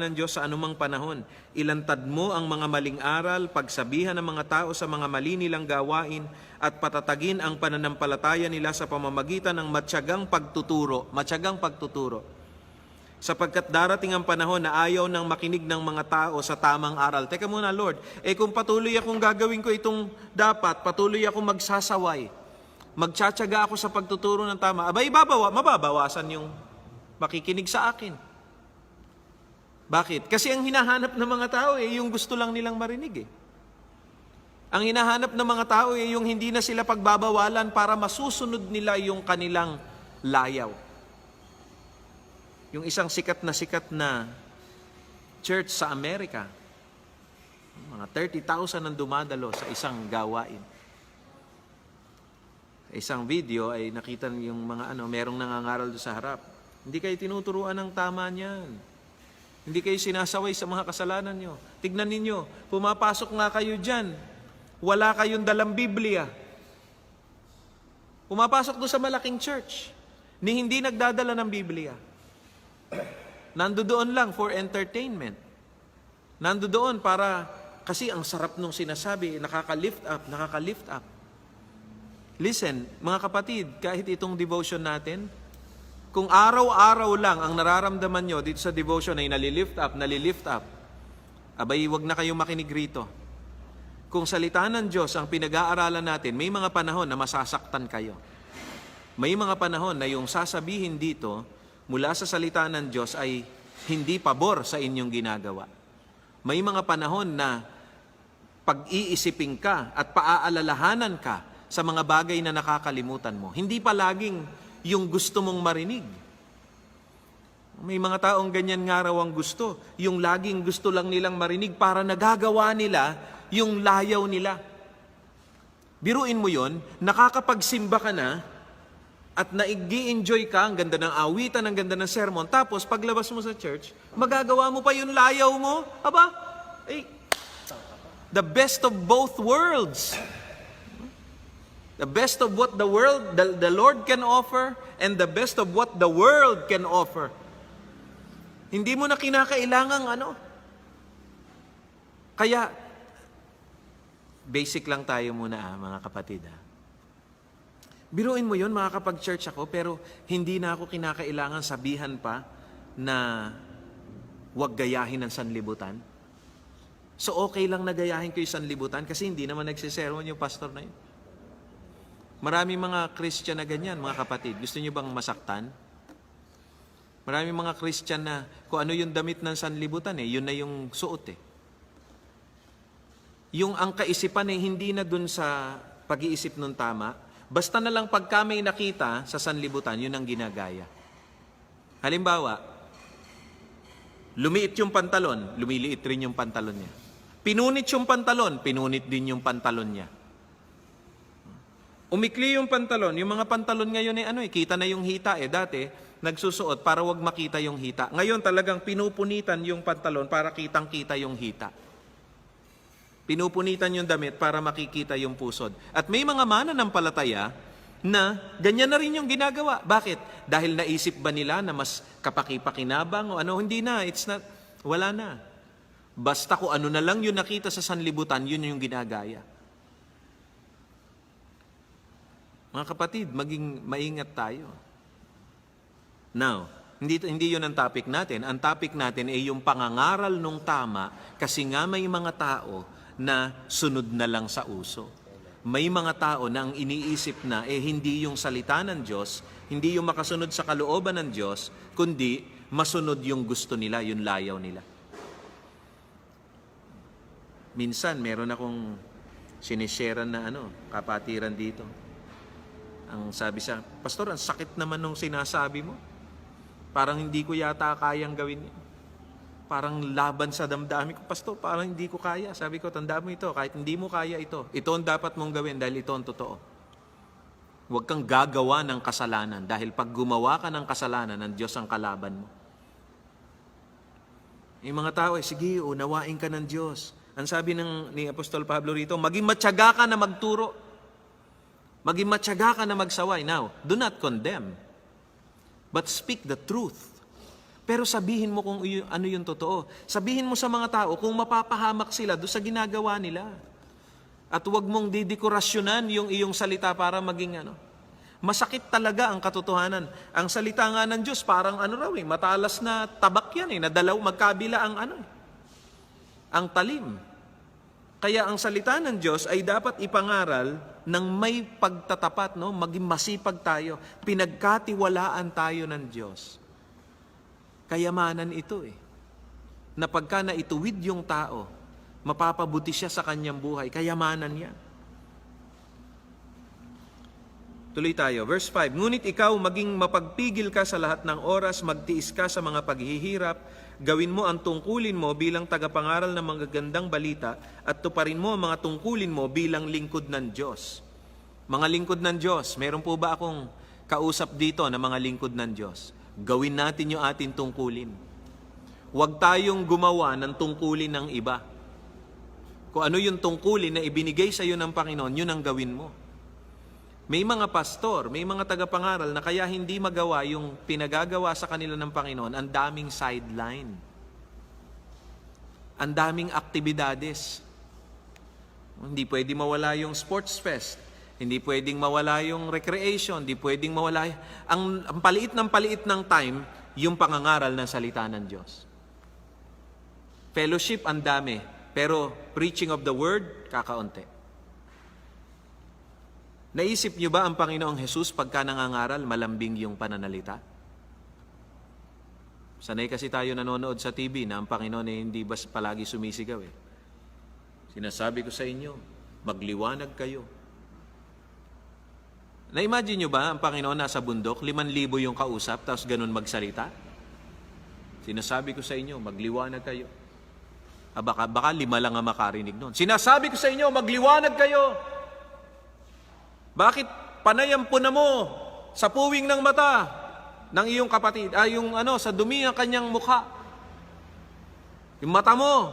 ng Diyos sa anumang panahon. Ilantad mo ang mga maling aral, pagsabihan ng mga tao sa mga mali nilang gawain, at patatagin ang pananampalataya nila sa pamamagitan ng matyagang pagtuturo. Matyagang pagtuturo. Sapagkat darating ang panahon na ayaw nang makinig ng mga tao sa tamang aral. Teka muna, Lord, kung patuloy akong gagawin ko itong dapat, patuloy akong magsasaway, magtsatsaga ako sa pagtuturo ng tama, abay, mababawasan yung makikinig sa akin. Bakit? Kasi ang hinahanap ng mga tao yung gusto lang nilang marinig Ang hinahanap ng mga tao yung hindi na sila pagbabawalan para masusunod nila yung kanilang layaw. Yung isang sikat na church sa Amerika, mga 30,000 ang dumadalo sa isang gawain. Sa isang video ay nakita yung mga merong nangangaral doon sa harap. Hindi kayo tinuturuan ng tama niyan. Hindi kayo sinasaway sa mga kasalanan nyo. Tignan ninyo, pumapasok nga kayo dyan. Wala kayong dalang Biblia. Pumapasok doon sa malaking church, ni hindi nagdadala ng Biblia. Nandoon lang for entertainment. Nandoon para, kasi ang sarap nung sinasabi, nakaka-lift up. Listen, mga kapatid, kahit itong devotion natin, kung araw-araw lang ang nararamdaman nyo dito sa devotion ay nalilift up, abay, wag na kayong makinig rito. Kung salita ng Diyos ang pinag-aaralan natin, may mga panahon na masasaktan kayo. May mga panahon na yung sasabihin dito mula sa salita ng Diyos ay hindi pabor sa inyong ginagawa. May mga panahon na pag-iisipin ka at paaalalahanan ka sa mga bagay na nakakalimutan mo. Hindi palaging yung gusto mong marinig. May mga taong ganyan nga raw ang gusto. Yung laging gusto lang nilang marinig para nagagawa nila yung layaw nila. Biruin mo yon, nakakapagsimba ka na at nag-i-enjoy ka, ang ganda ng awitan, ang ganda ng sermon, tapos paglabas mo sa church, magagawa mo pa yung layaw mo. Aba, the best of both worlds. The best of what the world, the Lord can offer, and the best of what the world can offer. Hindi mo na kinakailangang Kaya, basic lang tayo muna mga kapatid. Biruin mo yun, makakapag-church ako, pero hindi na ako kinakailangan sabihan pa na huwag gayahin ng sanlibutan. So okay lang na gayahin ko yung sanlibutan kasi hindi naman nagsisermon yung pastor na yun. Maraming mga Christian na ganyan, mga kapatid. Gusto niyo bang masaktan? Maraming mga Christian na kung ano yung damit ng sanlibutan yun na yung suot Yung ang kaisipan hindi na dun sa pag-iisip ng tama, basta na lang pagka may nakita sa sanlibutan, yun ang ginagaya. Halimbawa, lumiit yung pantalon, lumiliit rin yung pantalon niya. Pinunit yung pantalon, pinunit din yung pantalon niya. Umikli yung pantalon. Yung mga pantalon ngayon kita na yung hita Dati, nagsusuot para wag makita yung hita. Ngayon talagang pinupunitan yung pantalon para kitang-kita yung hita. Pinupunitan yung damit para makikita yung pusod. At may mga mananampalataya na ganyan na rin yung ginagawa. Bakit? Dahil naisip ba nila na mas kapaki-pakinabang o Hindi na. It's not. Wala na. Basta kung ano na lang yung nakita sa sanlibutan, yun yung ginagaya. Mga kapatid, maging maingat tayo. Now, hindi yun ang topic natin. Ang topic natin ay yung pangangaral nung tama kasi nga may mga tao na sunod na lang sa uso. May mga tao na ang iniisip na hindi yung salita ng Diyos, hindi yung makasunod sa kalooban ng Diyos, kundi masunod yung gusto nila, yung layaw nila. Minsan, meron akong sinisharean na kapatiran dito. Ang sabi siya, Pastor, ang sakit naman nung sinasabi mo. Parang hindi ko yata kayang gawin yun. Parang laban sa damdamin ko. Pastor, parang hindi ko kaya. Sabi ko, tandaan mo ito, kahit hindi mo kaya ito ang dapat mong gawin dahil ito ang totoo. Huwag kang gagawa ng kasalanan dahil pag gumawa ka ng kasalanan, ng Diyos ang kalaban mo. Yung mga tao, sige, unawain ka ng Diyos. Ang sabi ni Apostol Pablo rito, maging matyaga ka na magturo. Maging matyaga ka na magsaway. Now, do not condemn, but speak the truth. Pero sabihin mo kung ano yung totoo. Sabihin mo sa mga tao kung mapapahamak sila doon sa ginagawa nila. At huwag mong didekorasyonan yung iyong salita para maging ano. Masakit talaga ang katotohanan. Ang salita nga ng Diyos parang ano raw matalas na tabak yan nadalaw magkabila ang ano ang talim. Kaya ang salita ng Diyos ay dapat ipangaral ng may pagtatapat, no? Maging masipag tayo. Pinagkatiwalaan tayo ng Diyos. Kayamanan ito na pagka naituwid yung tao, mapapabuti siya sa kanyang buhay. Kayamanan yan. Tuloy tayo. Verse 5, ngunit ikaw maging mapagpigil ka sa lahat ng oras, magtiis ka sa mga paghihirap, gawin mo ang tungkulin mo bilang tagapangaral ng magagandang balita at tuparin mo ang mga tungkulin mo bilang lingkod ng Diyos. Mga lingkod ng Diyos, meron po ba akong kausap dito na mga lingkod ng Diyos? Gawin natin yung ating tungkulin. Huwag tayong gumawa ng tungkulin ng iba. Kung ano yung tungkulin na ibinigay sa iyo ng Panginoon, yun ang gawin mo. May mga pastor, may mga tagapangaral na kaya hindi magawa yung pinagagawa sa kanila ng Panginoon, ang daming sideline. Ang daming aktibidades. Hindi pwede mawala yung sports fest. Hindi pwedeng mawala yung recreation, hindi pwedeng mawala. Ang paliit ng time, yung pangangaral ng salita ng Diyos. Fellowship, ang dami. Pero preaching of the word, kakaunti. Naisip niyo ba ang Panginoong Jesus pagka nangangaral, malambing yung pananalita? Sanay kasi tayo nanonood sa TV na ang Panginoon ay hindi ba palagi sumisigaw Sinasabi ko sa inyo, magliwanag kayo. Na-imagine nyo ba ang Panginoon nasa bundok, 5,000 yung kausap, tapos ganun magsalita? Sinasabi ko sa inyo, magliwanag kayo. Baka 5 lang ang makarinig nun. Sinasabi ko sa inyo, magliwanag kayo. Bakit panayam po na mo sa puwing ng mata ng iyong kapatid, sa dumi ng kanyang mukha? Yung mata mo.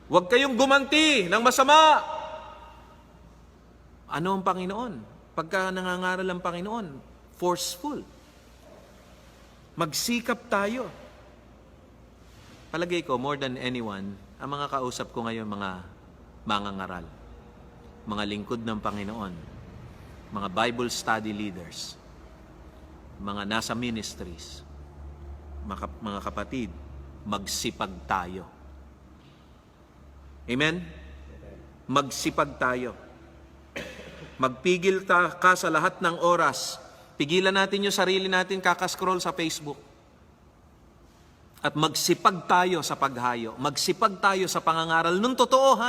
Huwag kayong gumanti ng masama. Ano ang Panginoon? Pagka nangangaral ang Panginoon, forceful. Magsikap tayo. Palagay ko, more than anyone, ang mga kausap ko ngayon, mga mangangaral, mga lingkod ng Panginoon, mga Bible study leaders, mga nasa ministries, mga kapatid, magsipag tayo. Amen? Magsipag tayo. Magpigil ka sa lahat ng oras. Pigilan natin yung sarili natin kakascroll sa Facebook. At magsipag tayo sa paghayo. Magsipag tayo sa pangangaral. Nung totoo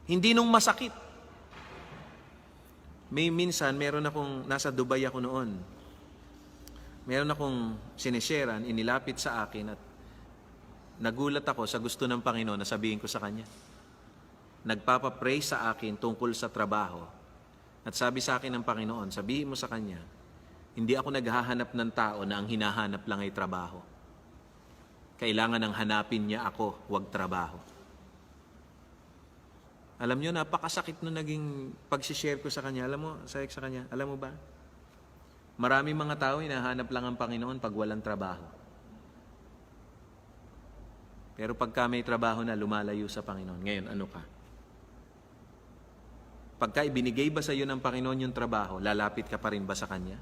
hindi nung masakit. Minsan, nasa Dubai ako noon. Meron akong sinisharean, inilapit sa akin at nagulat ako sa gusto ng Panginoon na sabihin ko sa Kanya. Nagpapapray sa akin tungkol sa trabaho. At sabi sa akin ng Panginoon, sabihin mo sa Kanya, hindi ako naghahanap ng tao na ang hinahanap lang ay trabaho. Kailangan ang hanapin niya ako, huwag trabaho. Alam niyo, napakasakit nung naging pagsishare ko sa Kanya. Alam mo, sa Kanya, alam mo ba? Maraming mga tao hinahanap lang ang Panginoon pag walang trabaho. Pero pagka may trabaho na, lumalayo sa Panginoon. Ngayon, ano ka? Pagka ibinigay ba sa iyo ng Panginoon yung trabaho, lalapit ka pa rin ba sa Kanya?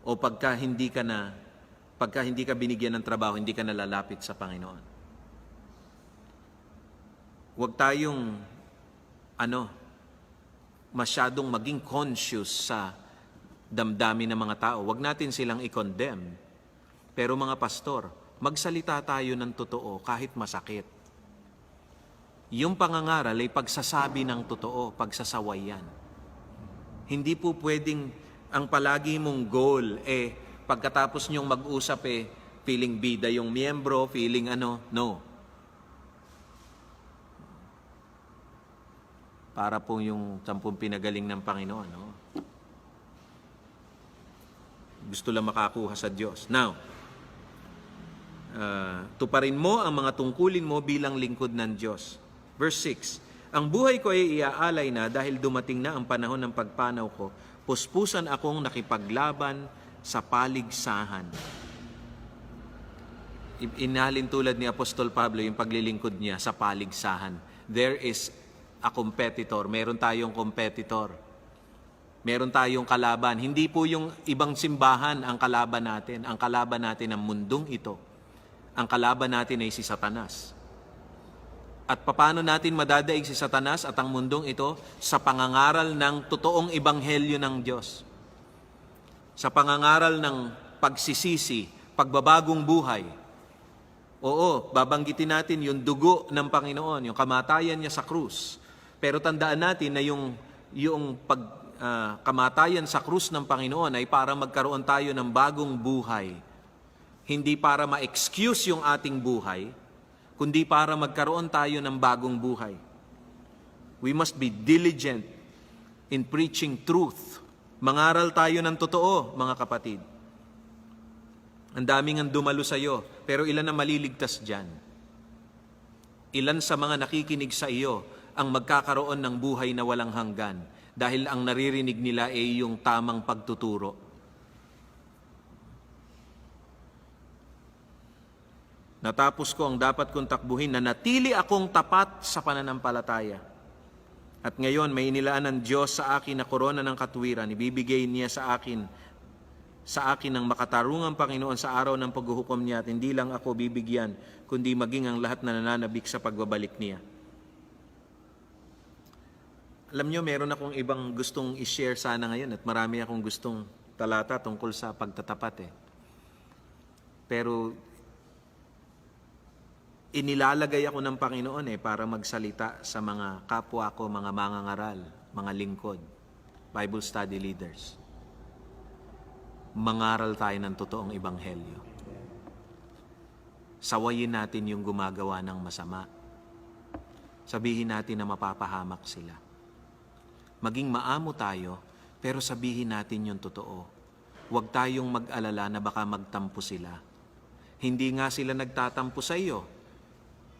O pagka hindi ka binigyan ng trabaho, hindi ka nalalapit sa Panginoon? Huwag tayong masyadong maging conscious sa damdamin ng mga tao. Huwag natin silang i-condemn. Pero mga pastor, magsalita tayo ng totoo kahit masakit. Yung pangangaral ay pagsasabi ng totoo, pagsasawayan. Hindi po pwedeng ang palagi mong goal pagkatapos nyong mag-usap feeling bida yung miyembro, feeling no. Para po yung 10 pinagaling ng Panginoon, no? Gusto lang makakuha sa Diyos. Now, tuparin mo ang mga tungkulin mo bilang lingkod ng Diyos. Verse 6, ang buhay ko ay iaalay na dahil dumating na ang panahon ng pagpanaw ko. Puspusan akong nakipaglaban sa paligsahan. Inalin tulad ni Apostol Pablo yung paglilingkod niya sa paligsahan. There is a competitor. Meron tayong competitor. Meron tayong kalaban. Hindi po yung ibang simbahan ang kalaban natin. Ang kalaban natin ang mundong ito. Ang kalaban natin ay si Satanas. At paano natin madadaig si Satanas at ang mundong ito? Sa pangangaral ng totoong ebanghelyo ng Diyos. Sa pangangaral ng pagsisisi, pagbabagong buhay. Oo, babanggitin natin yung dugo ng Panginoon, yung kamatayan niya sa krus. Pero tandaan natin na yung kamatayan sa krus ng Panginoon ay para magkaroon tayo ng bagong buhay. Hindi para ma-excuse yung ating buhay, kundi para magkaroon tayo ng bagong buhay. We must be diligent in preaching truth. Mangaral tayo ng totoo, mga kapatid. Ang daming ang dumalo sa iyo, pero ilan ang maliligtas dyan? Ilan sa mga nakikinig sa iyo ang magkakaroon ng buhay na walang hanggan dahil ang naririnig nila ay yung tamang pagtuturo? Natapos ko ang dapat kong takbuhin na natili akong tapat sa pananampalataya. At ngayon may inilaan ng Diyos sa akin na korona ng katuwiran. Ibibigay niya sa akin ng makatarungang Panginoon sa araw ng paghuhukom niya, at hindi lang ako bibigyan, kundi maging ang lahat na nananabik sa pagbabalik niya. Alam niyo, meron akong ibang gustong i-share sana ngayon at marami akong gustong talata tungkol sa pagtatapat Pero inilalagay ako ng Panginoon para magsalita sa mga kapwa ko, mga mangangaral, mga lingkod, Bible study leaders. Mangaral tayo ng totoong ebanghelyo. Sawayin natin yung gumagawa ng masama. Sabihin natin na mapapahamak sila. Maging maamo tayo, pero sabihin natin yung totoo. Huwag tayong mag-alala na baka magtampo sila. Hindi nga sila nagtatampo sa iyo.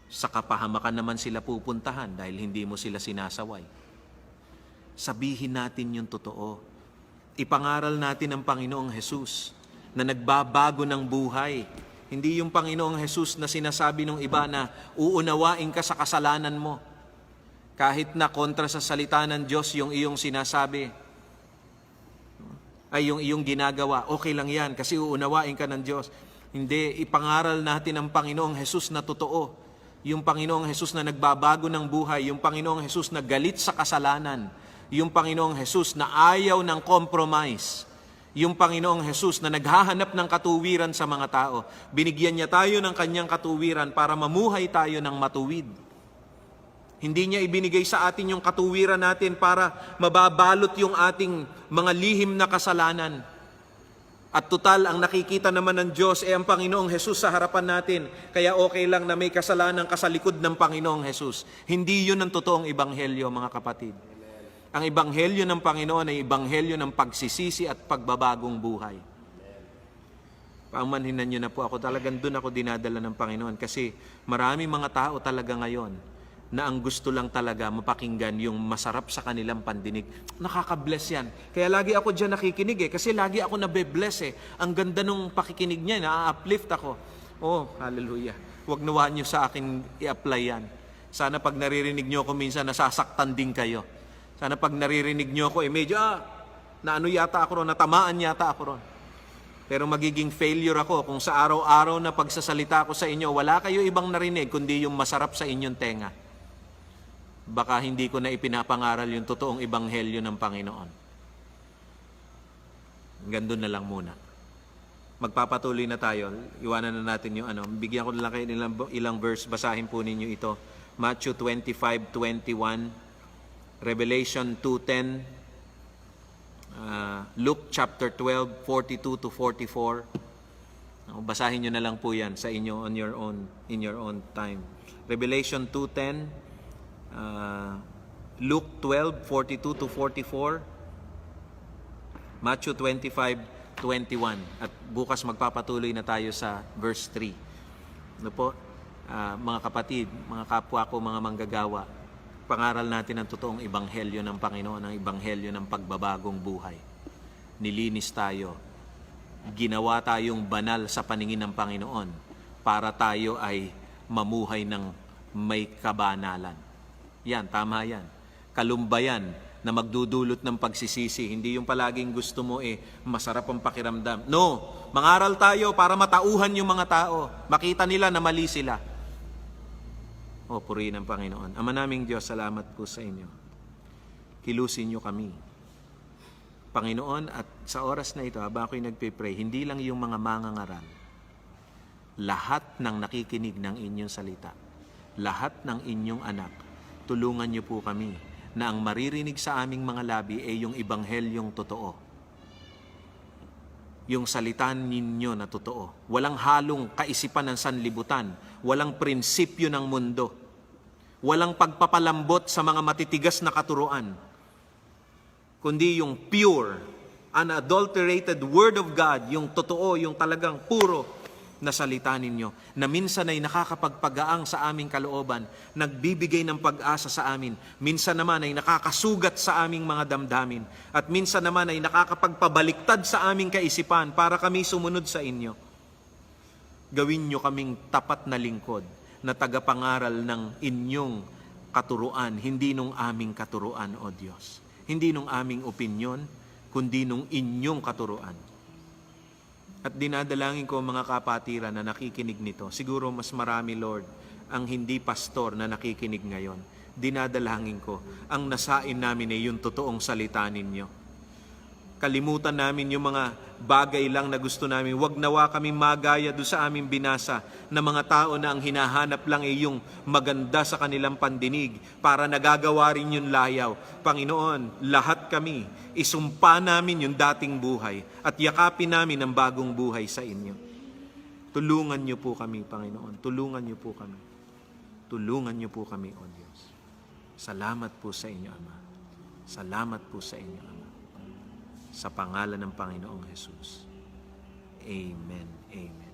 Sa kapahamakan naman sila pupuntahan dahil hindi mo sila sinasaway. Sabihin natin yung totoo. Ipangaral natin ang Panginoong Hesus na nagbabago ng buhay. Hindi yung Panginoong Hesus na sinasabi ng iba na uunawain ka sa kasalanan mo. Kahit na kontra sa salita ng Diyos yung iyong sinasabi, ay yung iyong ginagawa, okay lang yan kasi uunawain ka ng Diyos. Hindi, ipangaral natin ang Panginoong Hesus na totoo. Yung Panginoong Hesus na nagbabago ng buhay, yung Panginoong Hesus na galit sa kasalanan, yung Panginoong Hesus na ayaw ng compromise, yung Panginoong Hesus na naghahanap ng katuwiran sa mga tao. Binigyan niya tayo ng kanyang katuwiran para mamuhay tayo ng matuwid. Hindi niya ibinigay sa atin yung katuwiran natin para mababalot yung ating mga lihim na kasalanan. At total, ang nakikita naman ng Diyos ay ang Panginoong Hesus sa harapan natin. Kaya okay lang na may kasalanan ka sa likod ng Panginoong Hesus. Hindi yun ang totoong ebanghelyo, mga kapatid. Ang ebanghelyo ng Panginoon ay ebanghelyo ng pagsisisi at pagbabagong buhay. Pamanhinan niyo na po ako, talagang doon ako dinadala ng Panginoon kasi marami mga tao talaga ngayon na ang gusto lang talaga mapakinggan yung masarap sa kanilang pandinig. Nakaka-bless yan. Kaya lagi ako dyan nakikinig kasi lagi ako nabe-bless Ang ganda nung pakikinig niya, na-uplift ako. Oh, hallelujah. Huwag nawaan niyo sa akin i-apply yan. Sana pag naririnig niyo ako minsan, nasasaktan din kayo. Sana pag naririnig niyo ako, medyo, naano yata ako ron, natamaan yata ako ron. Pero magiging failure ako kung sa araw-araw na pagsasalita ko sa inyo, wala kayo ibang narinig, kundi yung masarap sa inyong tenga. Baka hindi ko na ipinapangaral yung totoong ebanghelyo ng Panginoon. Gandun na lang muna. Magpapatuloy na tayo. Iwanan na natin yung Bigyan ko na lang kayo ilang verse. Basahin po ninyo ito. Matthew 25:21. Revelation 2:10, Luke chapter 12, 42-44. Basahin nyo na lang po yan sa inyo in your own time. Revelation 2:10, Luke 12, 42-44, Matthew 25:21. At bukas magpapatuloy na tayo sa verse 3. Ano po? Mga kapatid, mga kapwa ko, mga manggagawa, pangaral natin ang totoong ebanghelyo ng Panginoon, ang ebanghelyo ng pagbabagong buhay. Nilinis tayo Ginawa tayong banal sa paningin ng Panginoon para tayo ay mamuhay ng may kabanalan. Yan, tama yan. Kalumbayan na magdudulot ng pagsisisi. Hindi yung palaging gusto mo masarap ang pakiramdam. No, mangaral tayo para matauhan yung mga tao. Makita nila na mali sila. O, purihin ang Panginoon. Ama naming Diyos, salamat po sa inyo. Kilusin niyo kami. Panginoon, at sa oras na ito, habang ako'y nagpipray, hindi lang yung mga mangangaral, lahat ng nakikinig ng inyong salita, lahat ng inyong anak, tulungan niyo po kami na ang maririnig sa aming mga labi ay yung ibanghelyong totoo. Yung salita ninyo na totoo. Walang halong kaisipan ng sanlibutan, walang prinsipyo ng mundo, walang pagpapalambot sa mga matitigas na katuruan, kundi yung pure, unadulterated Word of God, yung totoo, yung talagang puro na salita ninyo, na minsan ay nakakapagpagaang sa aming kalooban, nagbibigay ng pag-asa sa amin, minsan naman ay nakakasugat sa aming mga damdamin, at minsan naman ay nakakapagpabaliktad sa aming kaisipan para kami sumunod sa inyo. Gawin nyo kaming tapat na lingkod, na tagapangaral ng inyong katuruan, hindi nung aming katuruan, O Diyos. Hindi nung aming opinyon, kundi nung inyong katuruan. At dinadalangin ko mga kapatiran na nakikinig nito. Siguro mas marami, Lord, ang hindi pastor na nakikinig ngayon. Dinadalangin ko, ang nasain namin ay yung totoong salita ninyo. Kalimutan namin yung mga bagay lang na gusto namin. Huwag nawa kami magaya doon sa aming binasa na mga tao na ang hinahanap lang ay yung maganda sa kanilang pandinig para nagagawa rin yung layaw. Panginoon, lahat kami, isumpa namin yung dating buhay at yakapin namin ang bagong buhay sa inyo. Tulungan niyo po kami, Panginoon. Tulungan niyo po kami. Tulungan niyo po kami, O Diyos. Salamat po sa inyo, Ama. Salamat po sa inyo, Ama. Sa pangalan ng Panginoong Jesus. Amen. Amen.